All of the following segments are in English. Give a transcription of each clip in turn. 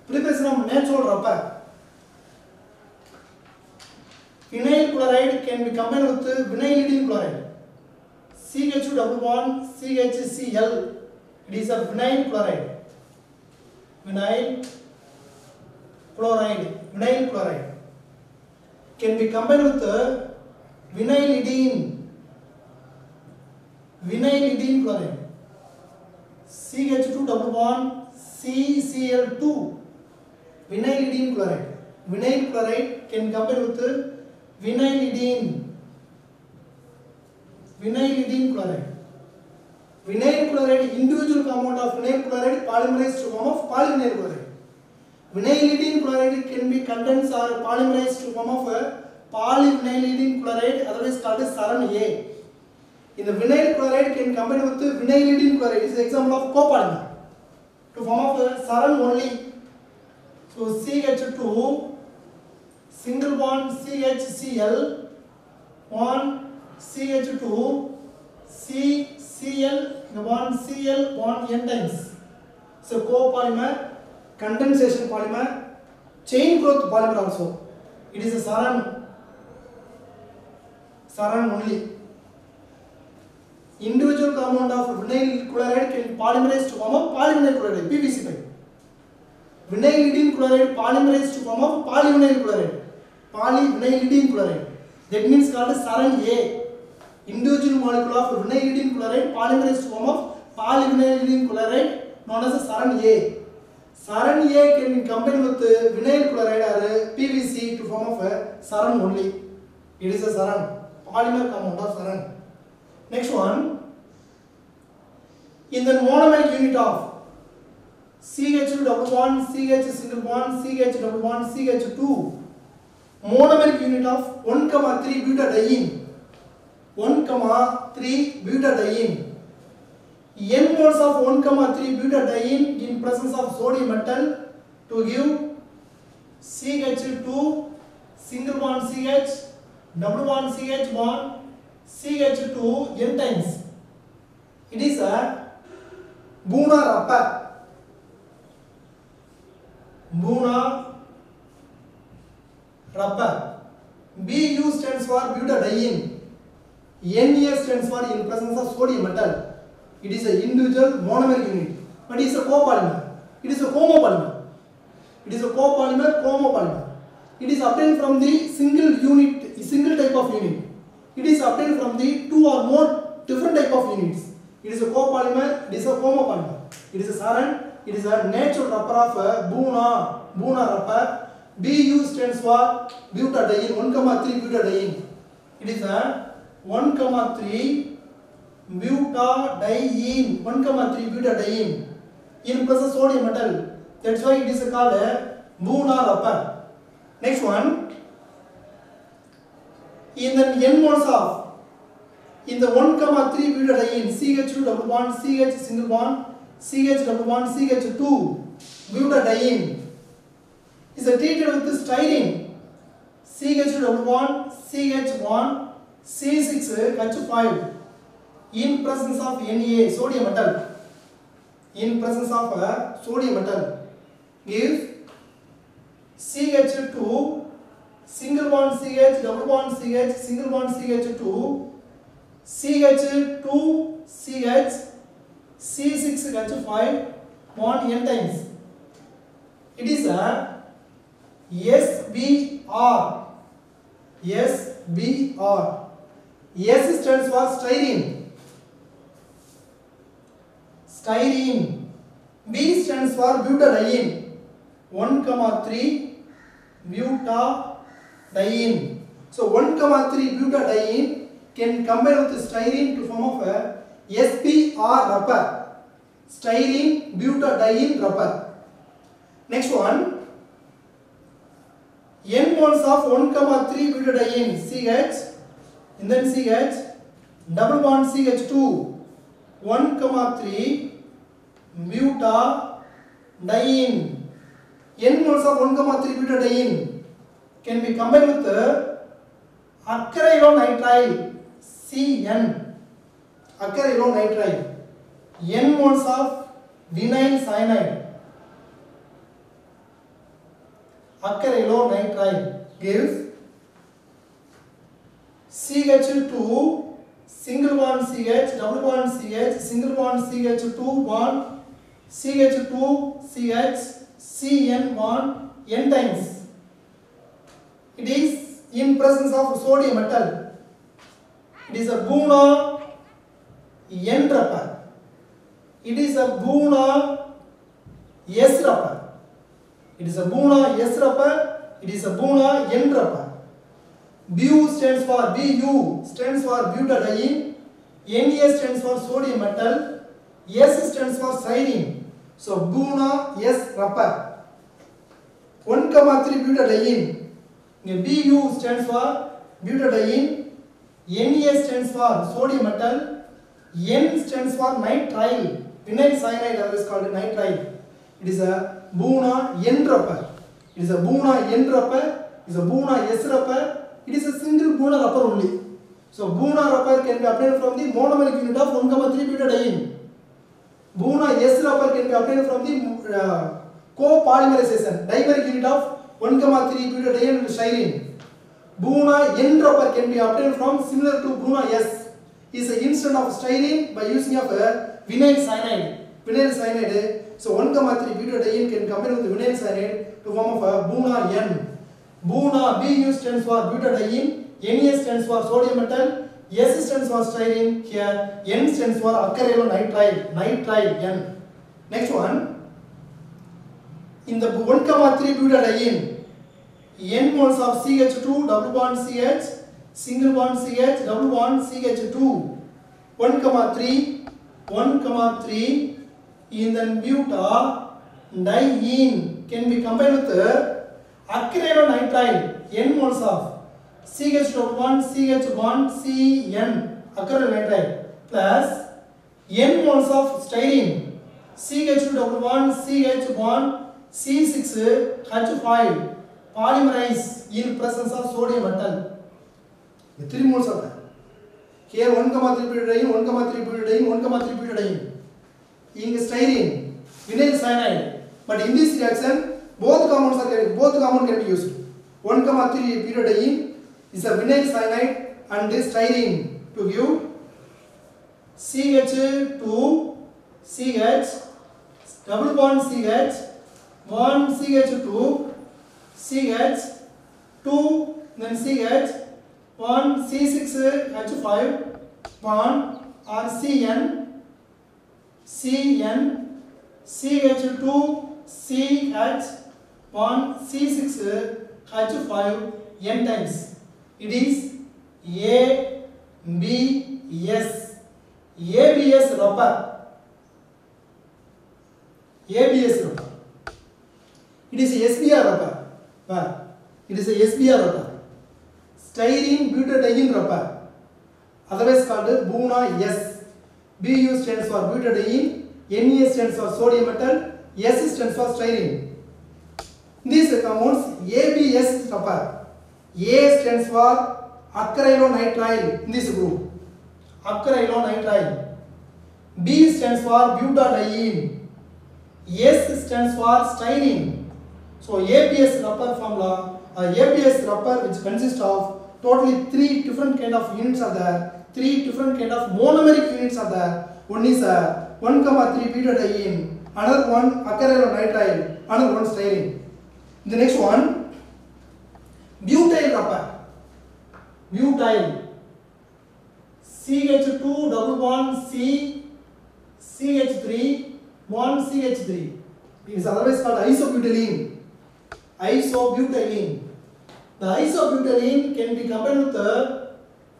Preparation of natural rubber. Vinyl chloride can be combined with vinylidene chloride. CH2 double bond CHCl. It is a vinyl chloride. Vinyl chloride can be combined with vinylidene chloride. CH2 double bond CCl2. Vinylidene chloride. Vinyl chloride can combine with vinylidene chloride. Vinyl chloride, individual compound of vinyl chloride polymerized to form of polyvinyl chloride. Vinylidene chloride can be condensed or polymerized to form of polyvinylidene chloride, otherwise called as Saran A. In the vinyl chloride can combine with vinylidene chloride. This is an example of copolymer to form of Saran only. So CH2 single bond CHCl, one CH2 CCl, the bond Cl bond n times. So copolymer, condensation polymer, chain growth polymer also. It is a Saran only. Individual compound of vinyl chloride can polymerize to form of polyvinyl chloride, PVC pipe. Vinylidene chloride polymerized to form of polyvinyl chloride. Polyvinylidene chloride. That means called Saran A. Individual molecule of vinylidene chloride polymerized to form of polyvinylidene chloride known as Saran A. Saran A can be combined with vinyl chloride or PVC to form of Saran only. It is a Saran, polymer compound of Saran. Next one, in the monomeric unit of CH2 double bond, CH single bond, CH double bond, CH2, monomeric unit of 1,3 butadiene. 1,3 butadiene. N moles of 1,3 butadiene in presence of sodium metal to give CH2 single bond CH, double bond CH bond, CH2 n times. It is a Buna rubber. Buna rubber. Bu stands for butadiene. Na stands for in presence of sodium metal. It is an individual monomer unit, but it is a copolymer. It is a homopolymer. It is a copolymer. It is obtained from the single type of unit. It is obtained from the two or more different type of units. It is a copolymer. It is a homopolymer. It is a Saran. It is a natural rubber of Buna rubber. Bu stands for butadiene, 1,3 butadiene. It is a 1,3 butadiene, 1,3 butadiene in presence of sodium metal. That's why it is called a Buna rubber. Next one, in the N moles of, in the 1,3 butadiene, CH2 double bond, CH single bond, CH double bond, CH2 butadiene is treated with styrene. CH2 double bond, CH bond, C6 H5 in presence of Na, sodium metal. In presence of sodium metal gives CH2 single bond CH, double bond CH, single bond CH2, CH2 CH, C6 H5 bond n times. It is a SBr. SBr. S stands for styrene. Styrene. B stands for butadiene. 1,3 butadiene. So 1,3 butadiene can combine with styrene to form of a SBr rubber. Styrene butadiene rubber. Next one, N moles of 1,3 butadiene CH, and then CH, double bond CH2, 1,3 butadiene. N moles of 1,3 butadiene can be combined with acrylonitrile CN. Acrylonitrile. N moles of vinyl cyanide. acrylonitrile gives CH2 single bond CH, double bond CH, single bond CH2 bond, CH2 CH, CN bond n times. It is in presence of sodium metal. It is a Buna N rubber. It is a Buna S rubber. It is a Buna S rubber. It is a Buna N rubber. Bu stands for Bu stands for butadiene. Na stands for sodium metal. S stands for styrene. So Buna S rubber. 1,3 butadiene. Bu stands for butadiene. Na stands for sodium metal. N stands for nitrile. Vinyl cyanide always called nitrile. It is a Buna N rubber. It is a Buna N rubber. It is a Buna S rubber. It is a single Buna rubber only. So Buna rubber can be obtained from the monomeric unit of 1,3 butadiene. Buna S rubber can be obtained from the copolymerization dimeric unit of 1,3 butadiene and styrene. Buna N rubber can be obtained from similar to Buna S is an instant of styrene by using of vinyl cyanide. Vinyl cyanide. So 1,3 butadiene can combine with the vinyl cyanide to form of a Buna N. Buna Bu stands for butadiene, Na stands for sodium metal, S stands for styrene. Here N stands for acrylonitrile, nitrile N. Next one, in the 1,3 butadiene, N moles of CH2 double bond CH, single bond CH, double bond CH2. 1,3 in the butadiene can be combined with acrylonitrile, N moles of CH double bond CH bond CN, acrylonitrile, plus N moles of styrene, CH2 double bond CH bond C6H5, polymerize in presence of sodium metal. The 3 moles of that. Here 1,3 butadiene, 1,3 butadiene, 1,3 butadiene. In styrene, vinyl cyanide. But in this reaction, both compounds can be used. 1,3 butadiene is a vinyl cyanide and styrene to give CH2 CH double bond CH 1 CH2 CH 2 then CH 1 C6H5 bond or CN CH2 CH bond C6H5 n times. It is ABS. ABS rubber. ABS rubber. It is a SBR rubber. It is a SBR rubber. Styrene butadiene rubber. Otherwise called Buna S. Bu stands for butadiene. Na stands for sodium metal. S stands for styrene. These compounds ABS rubber. A stands for acrylonitrile in this group. Acrylonitrile. B stands for butadiene. S stands for styrene. So ABS rubber formula, ABS rubber which consists of totally 3 different kind of units are there. 3 different kind of monomeric units are there. One is 1,3 butadiene, another one acrylonitrile, another one styrene. The next one, butyl rubber. Butyl. CH2 double bond C, CH3, bond CH3. It is otherwise called isobutylene. Isobutylene. The isobutylene can be combined with the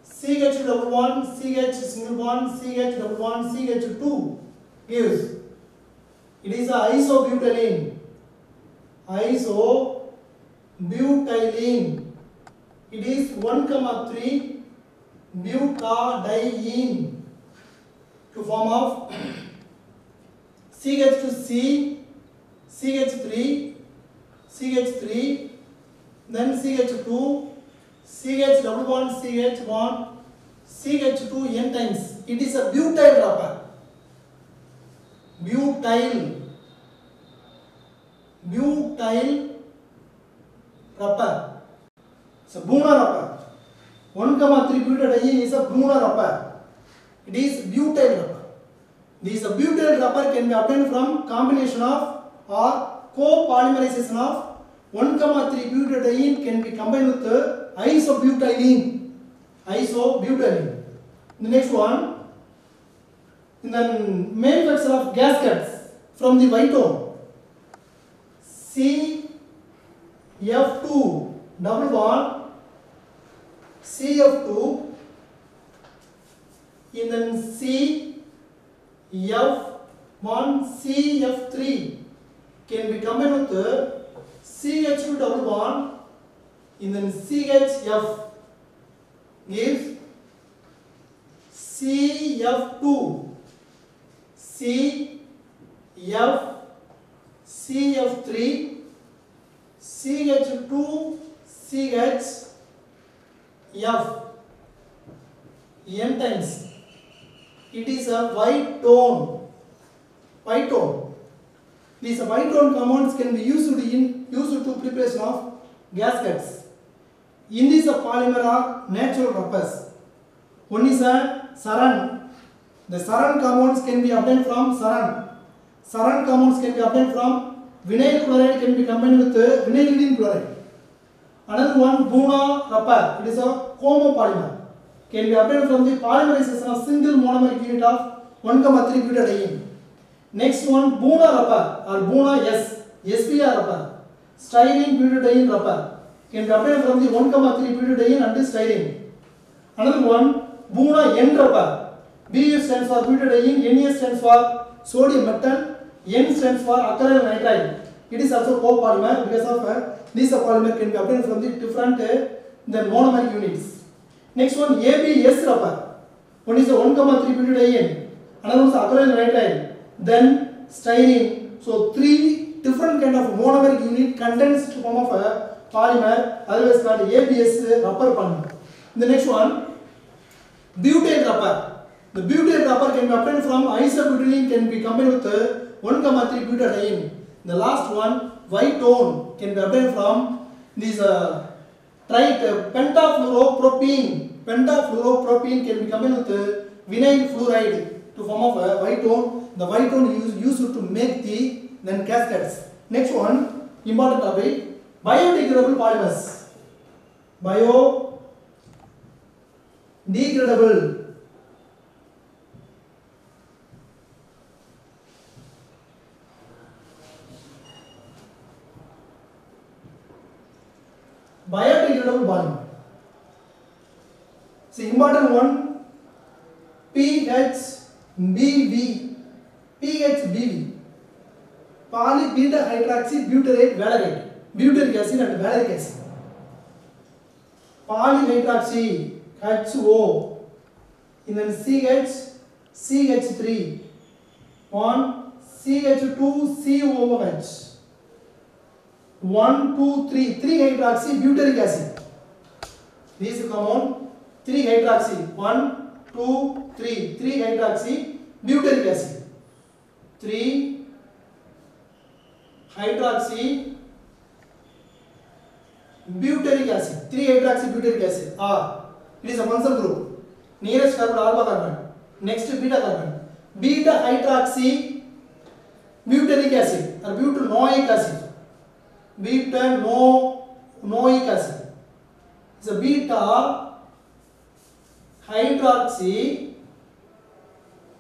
CH double bond, CH single bond, CH double bond, CH2 gives. It is a isobutylene. Isobutylene. It is 1,3 butadiene to form of CH2C, CH3, CH3, then CH2, CH double bond, CH bond, CH2 n times. It is a butyl rubber. Butyl. Butyl rubber. So Buna rubber. 1,3 butadiene is a Buna rubber. It is butyl rubber. This butyl rubber can be obtained from combination of or copolymerization of 1,3 butadiene can be combined with isobutylene. Isobutylene. The next one, in the manufacture of gaskets from the white tone, CF2 double bond CF2, and then CF1 CF3 can be combined with CH2 double bond, and then CHF gives CF2 CF CF3 CH2 CHF n times. It is a white tone. White tone. These white tone compounds can be used to preparation of gaskets. In this polymer are natural rubbers. One is a saran. The saran compounds can be obtained from saran. Saran compounds can be obtained from vinyl chloride can be combined with vinylidene chloride. Another one, Buna rubber. It is a homopolymer. Can be obtained from the polymerization of single monomeric unit of 1,3 butadiene. Next one, Buna rubber or Buna S, SPR rubber. Styrene butadiene rubber. Can be obtained from the 1,3 butadiene and styrene. Another one, Buna N rubber. Bu stands for butadiene, Na stands for sodium metal, N stands for acryl nitrile. It is also copolymer because of this polymer can be obtained from the different monomer units. Next one, ABS rubber. One is a 1,3 butadiene, another one is acryl nitrile, then styrene. So three different kind of monomer unit condensed form of a polymer, otherwise called ABS rubber polymer. The next one, butyl rubber. The butyl rubber can be obtained from isobutylene can be combined with 1,3 butadiene. The last one, white tone, can be obtained from this pentafluoropropene. Pentafluoropropene can be combined with vinyl fluoride to form of a white tone. The white tone is used to make the gaskets. Next one, important topic, biodegradable polymers. Biodegradable. Biodegradable polymer. So important one, PHBV. PHBV. Polybeta hydroxybutyrate valerate. Butyric acid and valeric acid. Polyhydroxy HO. And then CH3 on CH2 COOH. 1, 2, 3, 3 hydroxy butyric acid. This compound 3 hydroxy 1, 2, 3, 3 hydroxy butyric acid. 3 hydroxy butyric acid. 3 hydroxy butyric acid. R. It is a functional group. Nearest carbon alpha carbon. Next beta carbon. Beta hydroxy butyric acid or butanoic acid. Butanoic acid. It's a beta hydroxy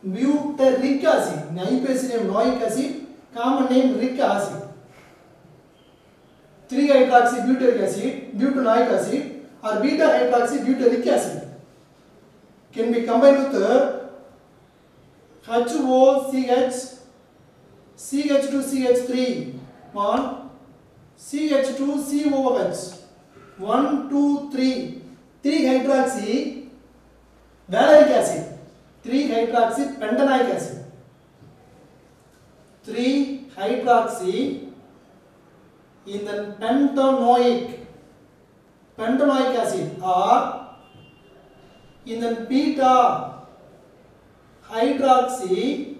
butyric acid. IUPAC name noic acid, common name ric acid. 3 hydroxy butyric acid, butanoic acid or beta hydroxy butyric acid can be combined with HOCH, CH2CH3 on CH2COOH 1, 2, 3 3 hydroxy valeric acid, 3 hydroxy pentanoic acid, 3 hydroxy in the pentanoic acid or in the beta hydroxy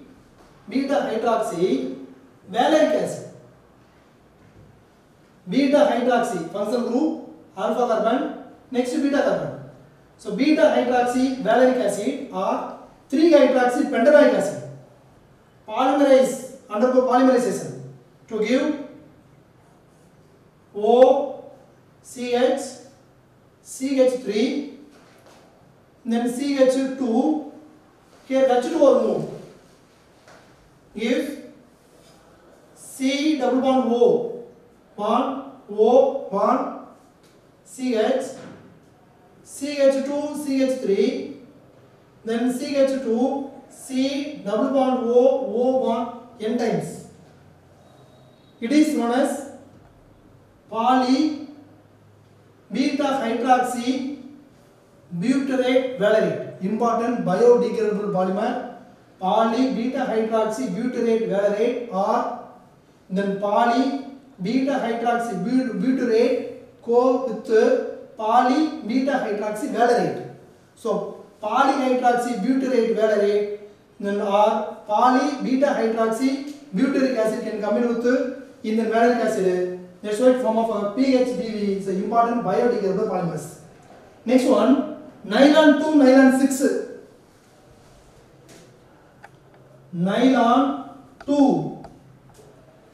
valeric acid. beta hydroxy functional group, alpha carbon, next beta carbon. So beta hydroxy valeric acid or 3-hydroxy pentanoic acid polymerize, undergo polymerization to give OCH, CH3, then CH2, here H2 or move, gives C double bond O, bond, CH, CH2, CH3, then CH2, C double bond O bond n times. It is known as poly beta hydroxy butyrate valerate. Important biodegradable polymer, poly beta hydroxy butyrate valerate, or then poly beta hydroxy butyrate co with poly beta hydroxy valerate. So poly hydroxy butyrate valerate then or poly beta hydroxy butyric acid can combine with in the valeric acid. That's why form of PHBV is an important biodegradable polymers. Next one, nylon 2, nylon 6. Nylon 2,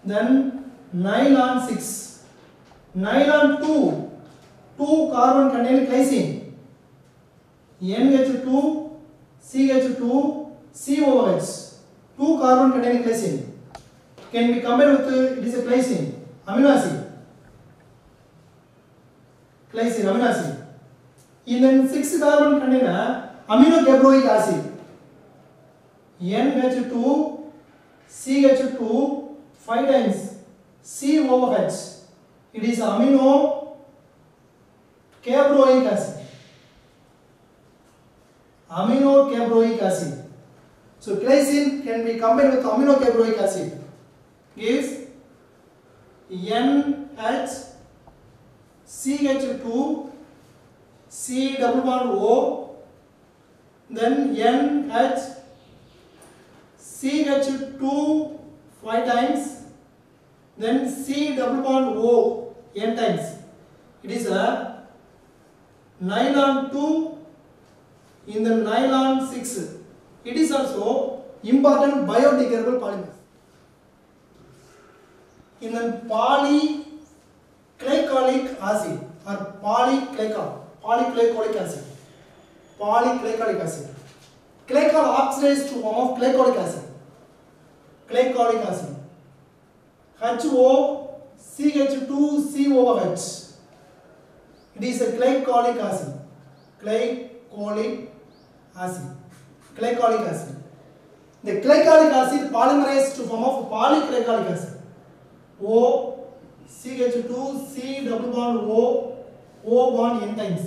then nylon 6. Nylon 2, 2 carbon containing glycine, NH2, CH2, COH, 2 carbon containing glycine can be combined with it is a glycine, amino acid. Glycine, amino acid. In then 6 carbon containing aminogabroic acid, NH2, CH2, 5 times COH. It is aminogabroic acid. Aminogabroic acid. So glycine can be combined with aminogabroic acid. Gives NH CH2 C double bond O, then NH CH2 5 times, then C double bond O n times. It is a nylon 2 in the nylon 6. It is also important biodegradable polymer. In the polyclacolic acid or polyclacolic acid. Polyclacolic acid. Glycol oxidized to form of glycolic acid. Glycolic acid. HO CH2COH. It is a glycolic acid. Glycolic acid. Glycolic acid. The glycolic acid polymerized to form of polyclacolic acid. O CH2 C double bond O bond n times.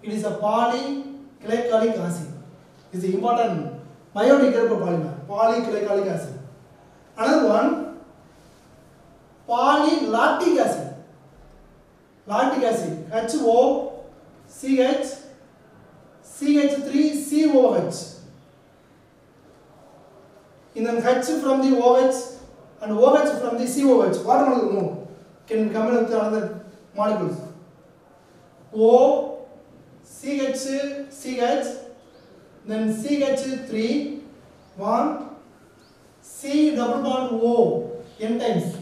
It is a polyclacolic acid. It is an important biodegradable polymer. Polyclacolic acid. Another one, polylactic acid. Lactic acid. HO CH CH3 COH. In the H from the OH and OH from the COH. What molecule move? Can come in with another molecules. O CH CH, then CH3 1 C double bond O n times.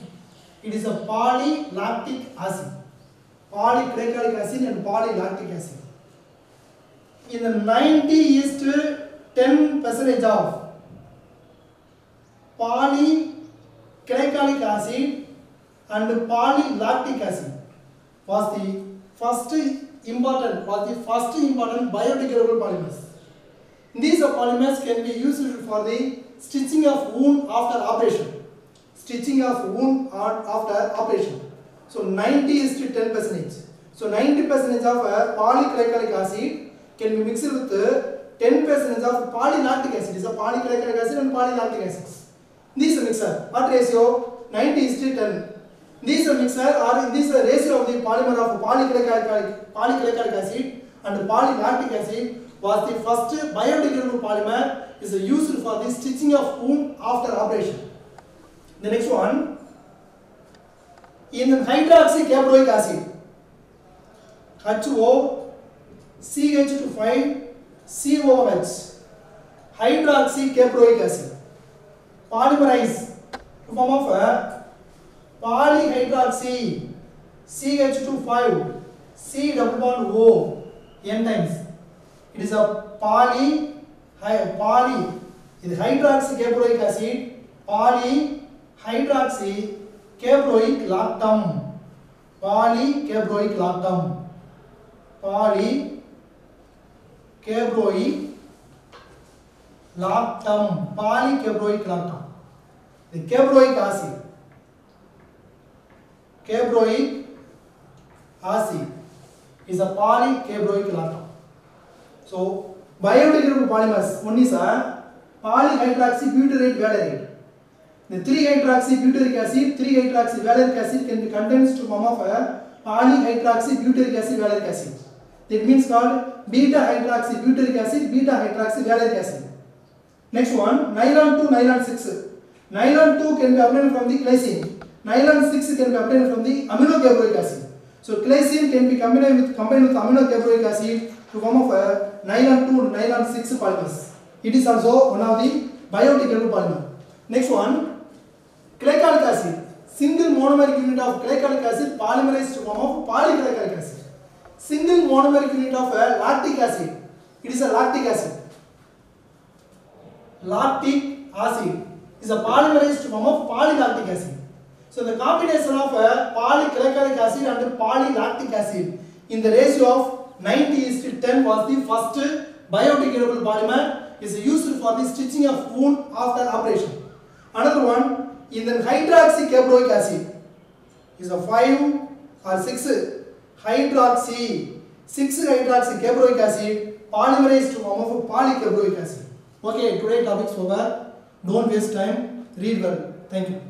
It is a polylactic acid. Polyclacolic acid and polylactic acid. In the 90:10% of polyclacolic acid and polylactic acid was the first important biodegradable polymers. These polymers can be used for the stitching of wound after operation. Stitching of wound after operation. So 90:10%. So 90% of polyclacolic acid can be mixed with 10% of polylactic acid. It is a polyclacolic acid and polylactic acids. This mixer, what ratio? 90:10. This mixer or this ratio of the polymer of polyclacolic acid and polylactic acid was the first biodegradable polymer is used for the stitching of wound after operation. The next one, in hydroxycaproic acid, HO CH2 COH, hydroxycaproic acid, polymerize to form of polyhydroxy CH2 C double bond O n times. It is a poly இது hydroxycaproic acid, polyhydroxycaproic lactam, polycaproic lactam, polycaproic lactam, polycaproic lactam. The caproic acid, caproic acid is a polycaproic lactam. So biodegradable polymers, one is a polyhydroxybutyrate valerate. The 3-hydroxybutyric acid, 3-hydroxyvaleric acid can be condensed to form of a polyhydroxybutyric acid valeric acid. That means called beta-hydroxybutyric acid, beta-hydroxyvaleric acid. Next one, nylon 2, nylon 6. Nylon 2 can be obtained from the glycine. Nylon 6 can be obtained from the aminocaproic acid. So glycine can be combined with aminocaproic acid to form of a nylon 2 nylon 6 polymers. It is also one of the biodegradable polymer. Next one, glycolic acid. Single monomeric unit of glycolic acid polymerized to form of polyglycolic acid. Single monomeric unit of lactic acid. It is a lactic acid. Lactic acid is a polymerized form of polylactic acid. So the combination of polyglycolic acid and polylactic acid in the ratio of 90:10 was the first biodegradable polymer is used for the stitching of wound after operation. Another one, in the hydroxycaproic acid is a 5 or 6-hydroxycaproic acid polymerized to form of polycaproic acid. Okay, today topics over. Don't waste time. Read well. Thank you.